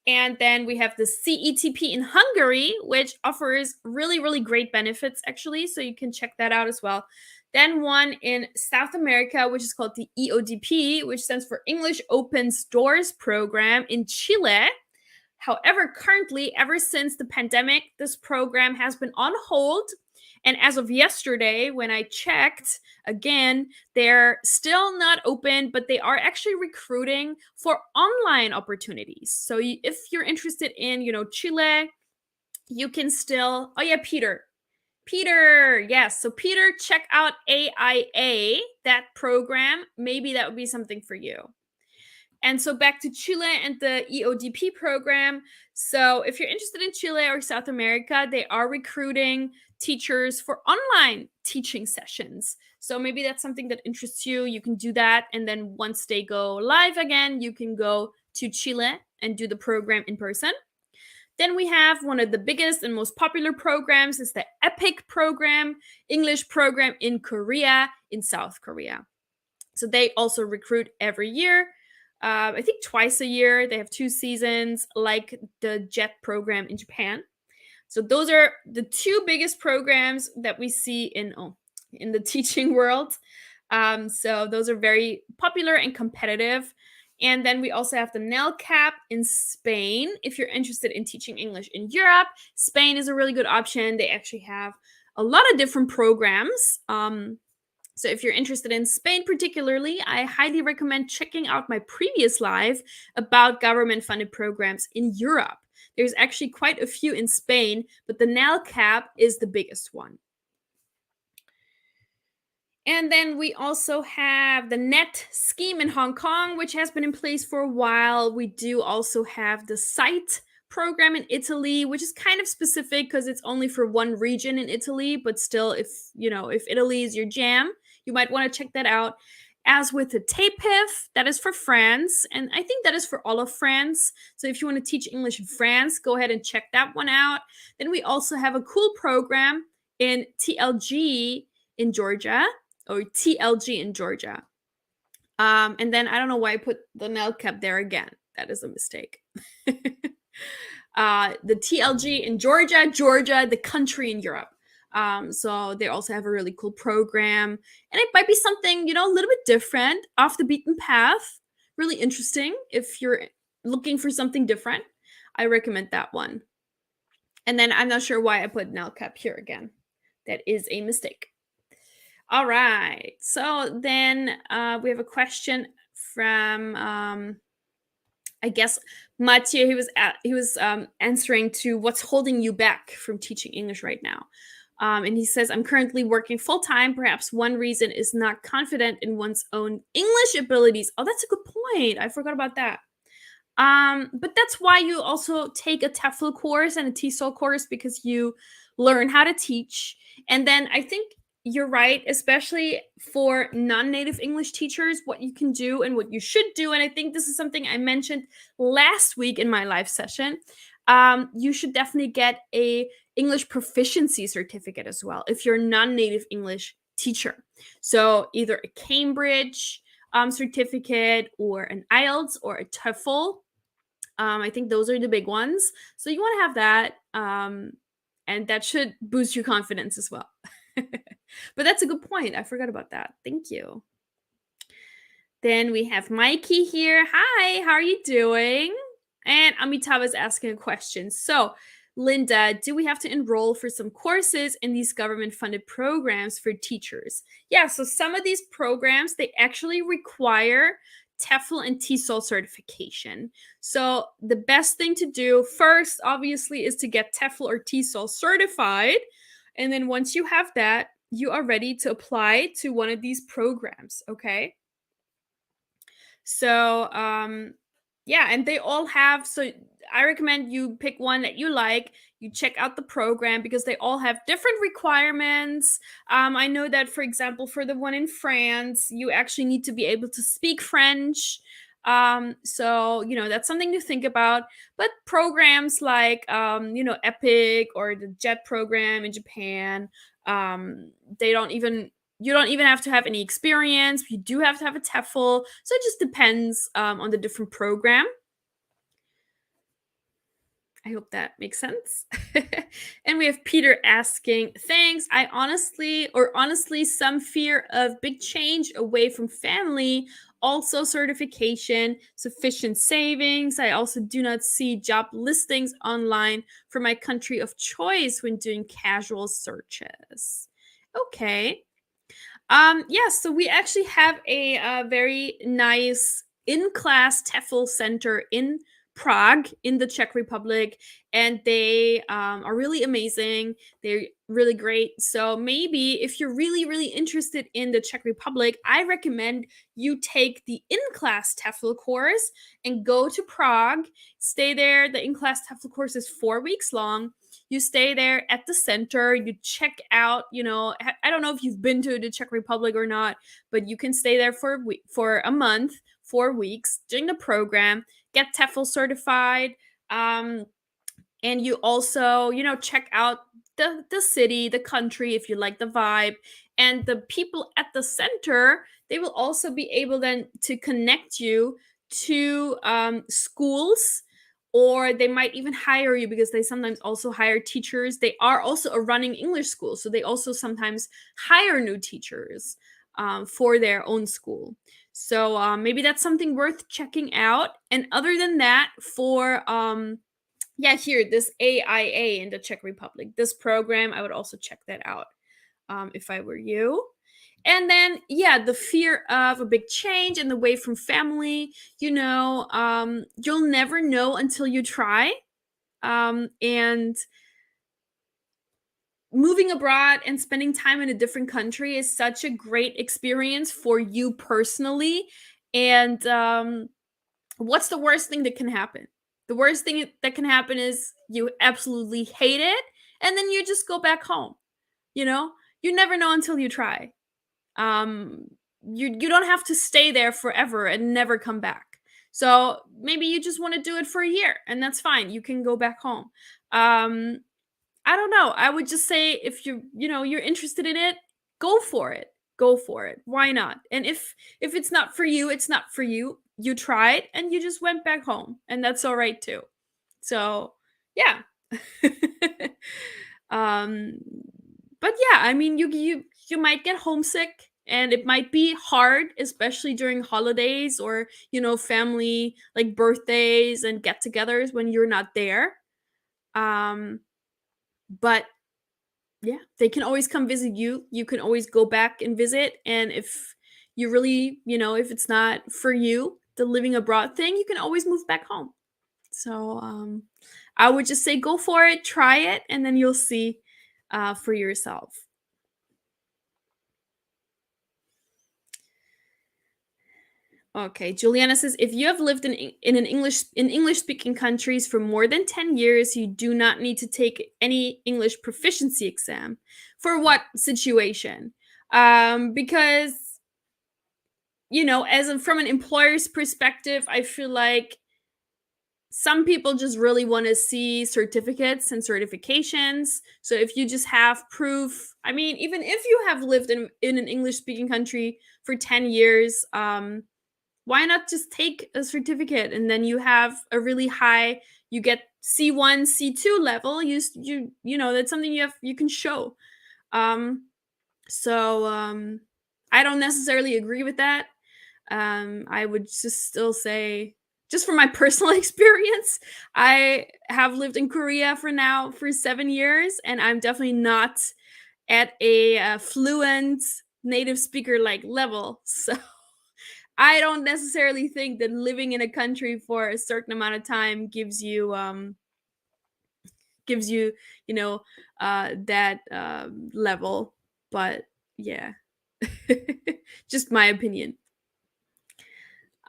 Speaker 1: And then we have the CETP in Hungary, which offers really, really great benefits, actually. So you can check that out as well. Then one in South America, which is called the EODP, which stands for English Opens Doors Program in Chile. However, currently, ever since the pandemic, this program has been on hold. And as of yesterday, when I checked, again, they're still not open, but they are actually recruiting for online opportunities. So if you're interested in, Chile, you can still, oh yeah, Peter, yes. So Peter, check out AIA, that program. Maybe that would be something for you. And so back to Chile and the EODP program. So if you're interested in Chile or South America, they are recruiting teachers for online teaching sessions. So maybe that's something that interests you. You can do that. And then once they go live again, you can go to Chile and do the program in person. Then we have one of the biggest and most popular programs is the EPIC program, English program in Korea, in South Korea. So they also recruit every year. I think twice a year. They have 2 seasons, like the JET program in Japan. So those are the 2 biggest programs that we see in the teaching world. So those are very popular and competitive. And then we also have the NELCAP in Spain. If you're interested in teaching English in Europe, Spain is a really good option. They actually have a lot of different programs. So if you're interested in Spain particularly, I highly recommend checking out my previous live about government-funded programs in Europe. There's actually quite a few in Spain, but the NELCAP is the biggest one. And then we also have the NET scheme in Hong Kong, which has been in place for a while. We do also have the SITE program in Italy, which is kind of specific because it's only for one region in Italy, but still, if Italy is your jam, you might want to check that out. As with the TEFL, that is for France, and I think that is for all of France. So if you want to teach English in France, go ahead and check that one out. Then we also have a cool program in TLG in Georgia, or TLG in Georgia. And then I don't know why I put the NELCAP there again. That is a mistake. The TLG in Georgia, the country in Europe. So they also have a really cool program, and it might be something, a little bit different, off the beaten path, really interesting. If you're looking for something different, I recommend that one. And then I'm not sure why I put NELCAP here again. That is a mistake. All right. So then we have a question from I guess Mathieu. He was answering to what's holding you back from teaching English right now. And he says, I'm currently working full time. Perhaps one reason is not confident in one's own English abilities. Oh, that's a good point. I forgot about that. But that's why you also take a TEFL course and a TESOL course, because you learn how to teach. And then I think you're right, especially for non-native English teachers, what you can do and what you should do. And I think this is something I mentioned last week in my live session. You should definitely get a English proficiency certificate as well if you're a non-native English teacher. So either a Cambridge certificate or an IELTS or a TEFL. I think those are the big ones. So you want to have that, and that should boost your confidence as well. But that's a good point. I forgot about that. Thank you. Then we have Mikey here. Hi, how are you doing? And Amitabh is asking a question. So, Linda, do we have to enroll for some courses in these government funded programs for teachers? Yeah, so some of these programs, they actually require TEFL and TESOL certification. So the best thing to do first, obviously, is to get TEFL or TESOL certified. And then once you have that, you are ready to apply to one of these programs, okay? So, yeah, and they all have, so I recommend you pick one that you like. You check out the program because they all have different requirements. I know that, for example, for the one in France, you actually need to be able to speak French. So, that's something to think about. But programs like, EPIC or the JET program in Japan, they don't even you don't even have to have any experience. You do have to have a TEFL. So it just depends on the different program. I hope that makes sense. And we have Peter asking, thanks. Honestly, some fear of big change away from family, also certification, sufficient savings. I also do not see job listings online for my country of choice when doing casual searches. Okay. Yeah, so we actually have a very nice in-class TEFL center in Prague in the Czech Republic, and they are really amazing. They're really great. So maybe if you're really, really interested in the Czech Republic, I recommend you take the in-class TEFL course and go to Prague, stay there. The in-class TEFL course is 4 weeks long. You stay there at the center, you check out, I don't know if you've been to the Czech Republic or not, but you can stay there for a month, 4 weeks, during the program, get TEFL certified, and you also, check out the city, the country, if you like the vibe. And the people at the center, they will also be able then to connect you to schools, or they might even hire you, because they sometimes also hire teachers. They are also a running English school, so they also sometimes hire new teachers for their own school. So maybe that's something worth checking out. And other than that, for here, this AIA in the Czech Republic, this program, I would also check that out if I were you. And then, the fear of a big change and away from family, you'll never know until you try. And moving abroad and spending time in a different country is such a great experience for you personally. And what's the worst thing that can happen? The worst thing that can happen is you absolutely hate it, and then you just go back home. You never know until you try. You don't have to stay there forever and never come back. So maybe you just want to do it for a year, and that's fine. You can go back home. I don't know. I would just say, if you're interested in it, go for it. Go for it. Why not? And if it's not for you, it's not for you. You tried and you just went back home, and that's all right too. So, yeah. um but yeah, I mean, you might get homesick, and it might be hard, especially during holidays, or family, like birthdays and get-togethers, when you're not there. But Yeah, they can always come visit you. You can always go back and visit. And if you really, if it's not for you, the living abroad thing, you can always move back home. So I would just say go for it, try it, and then you'll see for yourself. Okay, Juliana says if you have lived in English speaking countries for more than 10 years, you do not need to take any English proficiency exam. For what situation? Because from an employer's perspective, I feel like some people just really want to see certificates and certifications. So if you just have proof, I mean, even if you have lived in an English speaking country for 10 years, why not just take a certificate and then you have a really high, you get C1, C2 level. That's something you can show. So I don't necessarily agree with that. I would just still say, just from my personal experience, I have lived in Korea for 7 years, and I'm definitely not at a fluent native speaker like level. So I don't necessarily think that living in a country for a certain amount of time gives you that level. But yeah, just my opinion.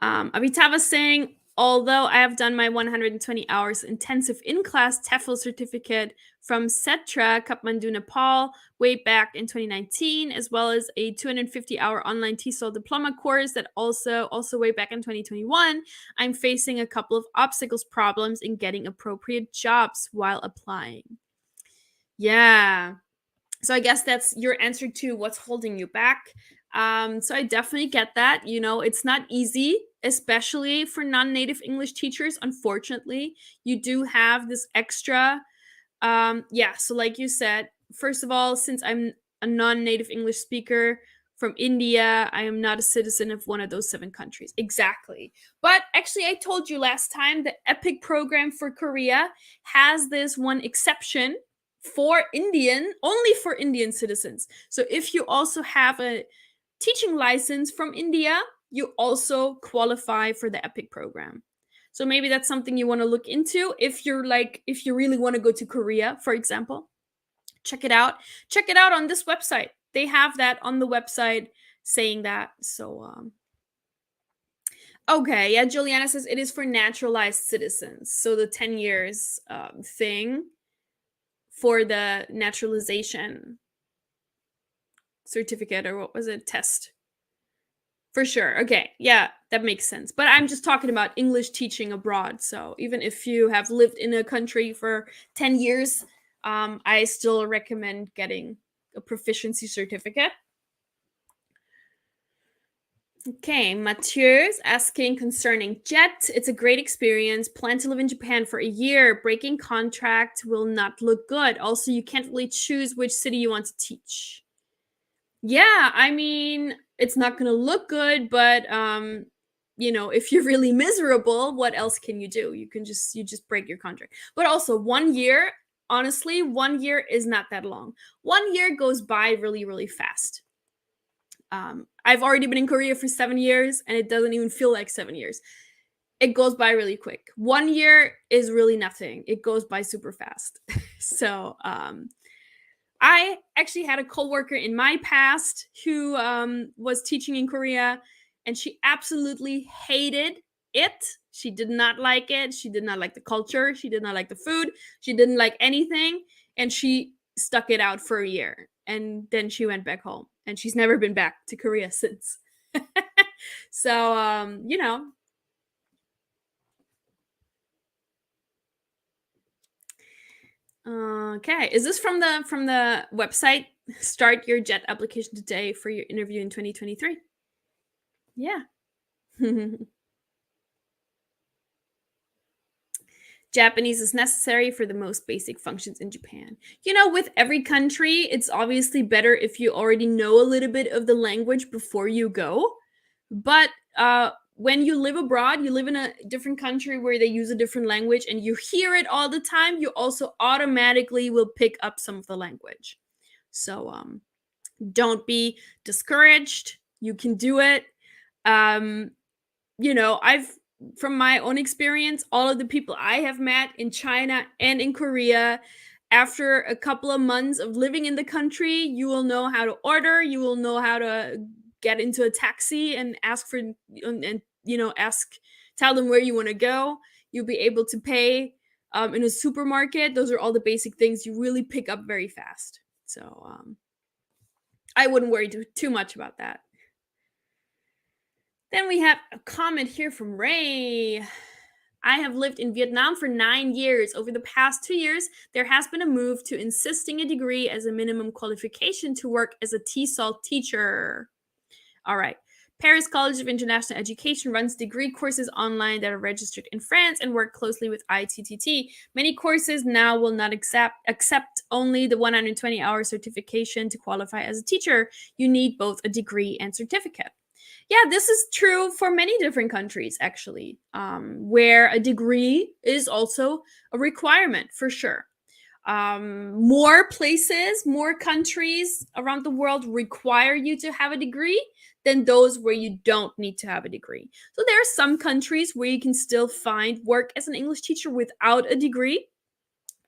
Speaker 1: Abhitava saying, although I have done my 120 hours intensive in-class TEFL certificate from Setra, Kathmandu, Nepal, way back in 2019, as well as a 250-hour online TESOL diploma course that also way back in 2021, I'm facing a couple of problems in getting appropriate jobs while applying. Yeah. So I guess that's your answer to what's holding you back. So I definitely get that. It's not easy, especially for non-native English teachers. Unfortunately, you do have this extra. So like you said, first of all, since I'm a non-native English speaker from India, I am not a citizen of one of those 7 countries. Exactly. But actually, I told you last time the EPIC program for Korea has this one exception only for Indian citizens. So if you also have a teaching license from India, you also qualify for the EPIC program. So maybe that's something you want to look into if you really want to go to Korea, for example. Check it out. Check it out on this website. They have that on the website saying that. So okay, yeah, Juliana says it is for naturalized citizens. So the 10 years thing for the naturalization certificate, or what was it, test. For sure. Okay. Yeah, that makes sense. But I'm just talking about English teaching abroad. So even if you have lived in a country for 10 years, I still recommend getting a proficiency certificate. Okay, Mathieu's asking concerning JET. It's a great experience. Plan to live in Japan for a year. Breaking contract will not look good. Also, you can't really choose which city you want to teach. Yeah, I mean, it's not going to look good, but if you're really miserable, what else can you do? You just break your contract. But also 1 year, honestly, 1 year is not that long. 1 year goes by really, really fast. I've already been in Korea for 7 years, and it doesn't even feel like 7 years. It goes by really quick. 1 year is really nothing. It goes by super fast. So I actually had a coworker in my past who was teaching in Korea, and she absolutely hated it. She did not like it. She did not like the culture. She did not like the food. She didn't like anything, and she stuck it out for a year. And then she went back home, and she's never been back to Korea since. So. Okay, is this from the website? Start your JET application today for your interview in 2023. Yeah. Japanese is necessary for the most basic functions in Japan. With every country, it's obviously better if you already know a little bit of the language before you go. But when you live abroad, you live in a different country where they use a different language and you hear it all the time, you also automatically will pick up some of the language. So don't be discouraged. You can do it. I've from my own experience, all of the people I have met in China and in Korea, after a couple of months of living in the country, you will know how to order, you will know how to get into a taxi and ask for ask tell them where you want to go. You'll be able to pay in a supermarket. Those are all the basic things you really pick up very fast. So I wouldn't worry too much about that. Then we have a comment here from Ray. I have lived in Vietnam for 9 years. Over the past 2 years, there has been a move to insisting a degree as a minimum qualification to work as a TESOL teacher. All right. Paris College of International Education runs degree courses online that are registered in France and work closely with ITTT. Many courses now will not accept only the 120-hour certification to qualify as a teacher. You need both a degree and certificate. Yeah, this is true for many different countries, actually, where a degree is also a requirement for sure. More places, more countries around the world require you to have a degree than those where you don't need to have a degree. So there are some countries where you can still find work as an English teacher without a degree,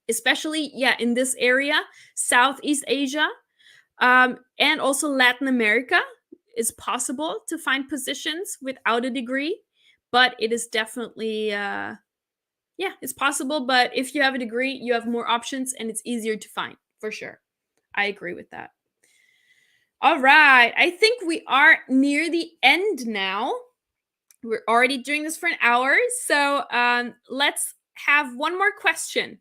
Speaker 1: especially, in this area, Southeast Asia, and also Latin America. Is possible to find positions without a degree, but it is definitely it's possible. But if you have a degree, you have more options and it's easier to find, for sure. I agree with that. All right, I think we are near the end now. We're already doing this for an hour, so let's have one more question.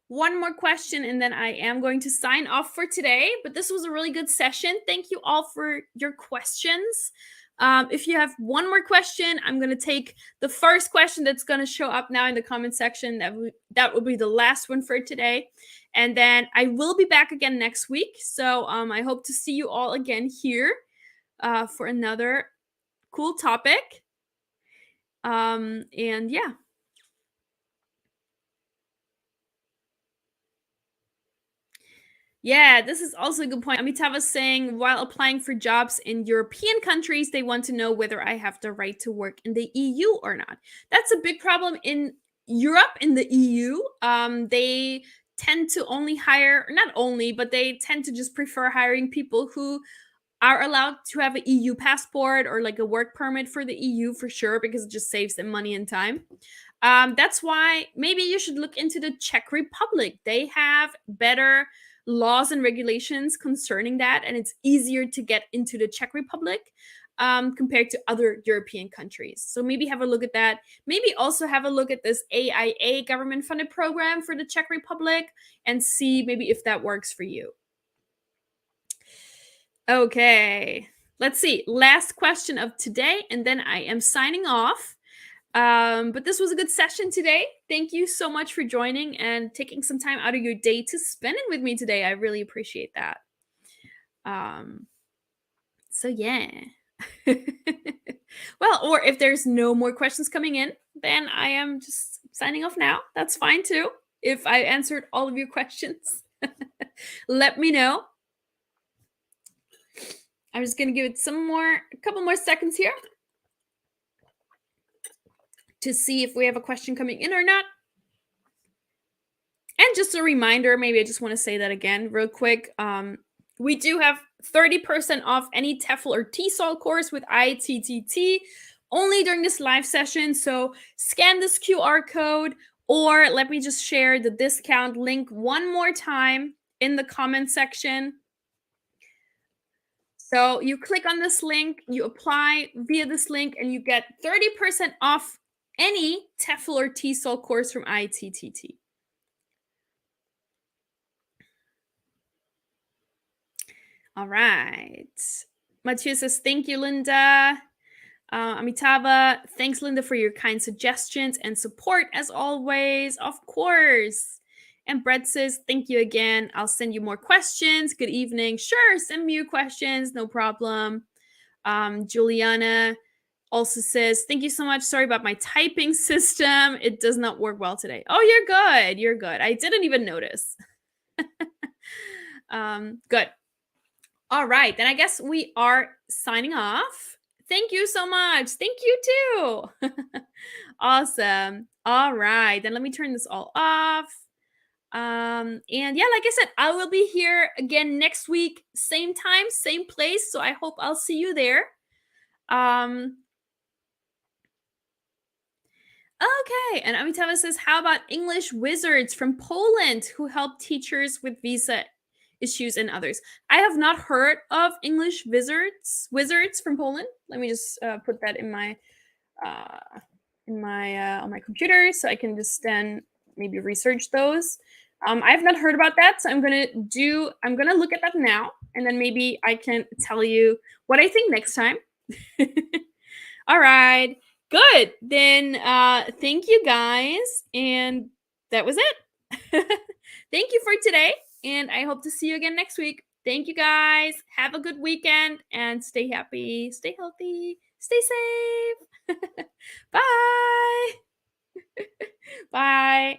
Speaker 1: One more question, and then I am going to sign off for today. But this was a really good session. Thank you all for your questions. If you have one more question, I'm going to take the first question that's going to show up now in the comment section. That will be the last one for today. And then I will be back again next week. So I hope to see you all again here for another cool topic. And yeah. Yeah, this is also a good point. Amitabh is saying, while applying for jobs in European countries, they want to know whether I have the right to work in the EU or not. That's a big problem in Europe, in the EU. They tend to only hire, not only, but they tend to just prefer hiring people who are allowed to have an EU passport or like a work permit for the EU for sure, because it just saves them money and time. That's why maybe you should look into the Czech Republic. They have better laws and regulations concerning that, and it's easier to get into the Czech Republic compared to other European countries. So maybe have a look at that. Maybe also have a look at this AIA government-funded program for the Czech Republic and see maybe if that works for you. Okay, let's see. Last question of today, and then I am signing off. But this was a good session today. Thank you so much for joining and taking some time out of your day to spend it with me today. I really appreciate that. So yeah. Well, or if there's no more questions coming in, then I am just signing off now. That's fine too. If I answered all of your questions, let me know. I'm just going to give it a couple more seconds here to see if we have a question coming in or not. And just a reminder, maybe I just want to say that again real quick. We do have 30% off any TEFL or TESOL course with ITTT only during this live session. So scan this QR code, or let me just share the discount link one more time in the comment section. So you click on this link, you apply via this link, and you get 30% off any TEFL or TESOL course from ITTT. All right. Mathieu says, thank you, Linda. Amitabha, thanks, Linda, for your kind suggestions and support as always. Of course. And Brett says, thank you again. I'll send you more questions. Good evening. Sure, send me your questions. No problem. Juliana also says, thank you so much. Sorry about my typing system. It does not work well today. Oh, you're good. You're good. I didn't even notice. Good. All right, then I guess we are signing off. Thank you so much. Thank you too. Awesome. All right, then let me turn this all off. And yeah, like I said, I will be here again next week, same time, same place. So I hope I'll see you there. Um, okay, and Amitava says, how about English wizards from Poland who help teachers with visa issues and others? I have not heard of English wizards from Poland. Let me just put that uh, on my computer so I can just then maybe research those. I've not heard about that, so I'm gonna look at that now, and then maybe I can tell you what I think next time. All right. Good. Then thank you guys. And that was it. Thank you for today. And I hope to see you again next week. Thank you guys. Have a good weekend and stay happy, stay healthy, stay safe. Bye. Bye.